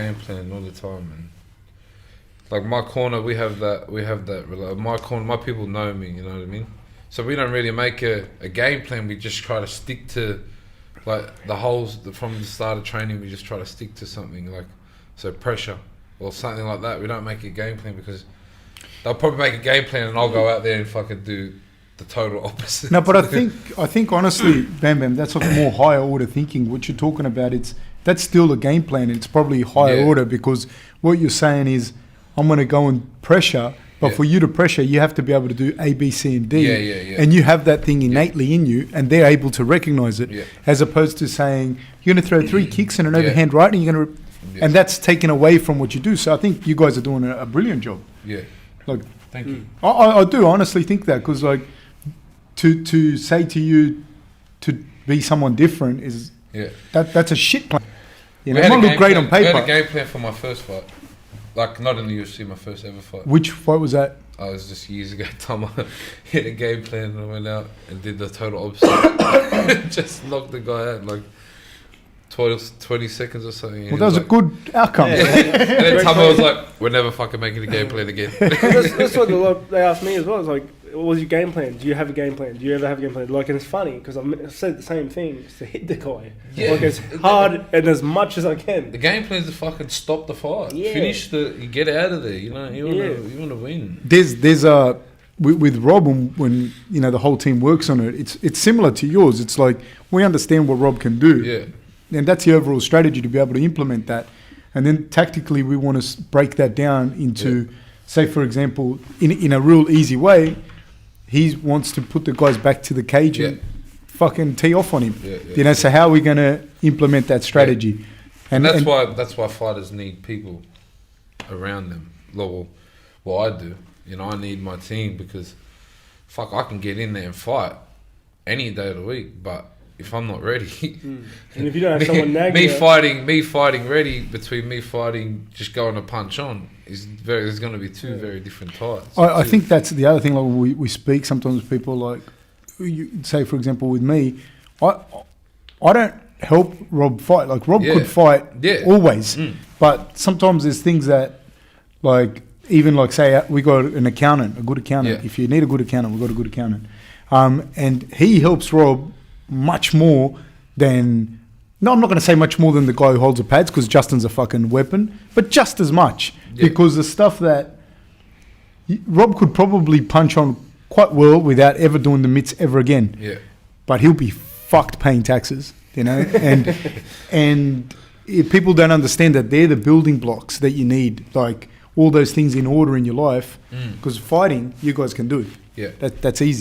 game plan all the time, man. Like my corner, we have that. My corner, my people know me. You know what I mean. So we don't really make a game plan. We just try to stick to, like from the start of training. We just try to stick to something like, so pressure or something like that. We don't make a game plan because they'll probably make a game plan and I'll go out there and fucking do the total opposite. No, but I think honestly, BamBam, that's like more higher order thinking. What you're talking about, that's still a game plan. It's probably higher order because what you're saying is, I'm going to go and pressure, but for you to pressure, you have to be able to do A, B, C, and D. And you have that thing innately in you, and they're able to recognize it, as opposed to saying, you're going to throw 3 kicks and an overhand right, and you're going to... And that's taken away from what you do. So I think you guys are doing a brilliant job. Yeah. Like, thank you. I do honestly think that, because like, to say to you to be someone different is... That's a shit plan. You know, it might look great on paper. We had a game plan for my first fight. Like, not in the UFC, my first ever fight. Which fight was that? I was just years ago. Time I hit a game plan and I went out and did the total opposite. Just knocked the guy out in like 20 seconds or something. Well, that was a good outcome. And then Tama was like, we're never fucking making a game plan again. That's what they asked me as well. It's like, what was your game plan? Do you have a game plan? Do you ever have a game plan? Like, and it's funny because I've said the same thing. It's to hit the guy. Like, as hard and as much as I can. The game plan is to fucking stop the fight. Finish you get out of there. You know, you want to win. There's with Rob, when you know the whole team works on it, it's similar to yours. It's like, we understand what Rob can do. And that's the overall strategy, to be able to implement that. And then tactically, we want to break that down into, say, for example, in a real easy way, he wants to put the guys back to the cage and fucking tee off on him. You know, so how are we going to implement that strategy? And that's why fighters need people around them. Well, I do. You know, I need my team because, fuck, I can get in there and fight any day of the week, but if I'm not ready, and if you don't have someone nagging me fighting ready between me fighting just going to punch on there's going to be two very different types. I think that's the other thing. Like we speak sometimes with people, like you say, for example, with me, I don't help Rob fight. Like Rob could fight always, but sometimes there's things that, like, even like, say we got a good accountant. If you need a good accountant, we've got a good accountant, and he helps Rob much more than, no, I'm not going to say much more than the guy who holds the pads, because Justin's a fucking weapon, but just as much, because the stuff that Rob could probably punch on quite well without ever doing the mitts ever again, but he'll be fucked paying taxes, you know, and if people don't understand that they're the building blocks that you need, like all those things in order in your life, because fighting, you guys can do it. That's easy.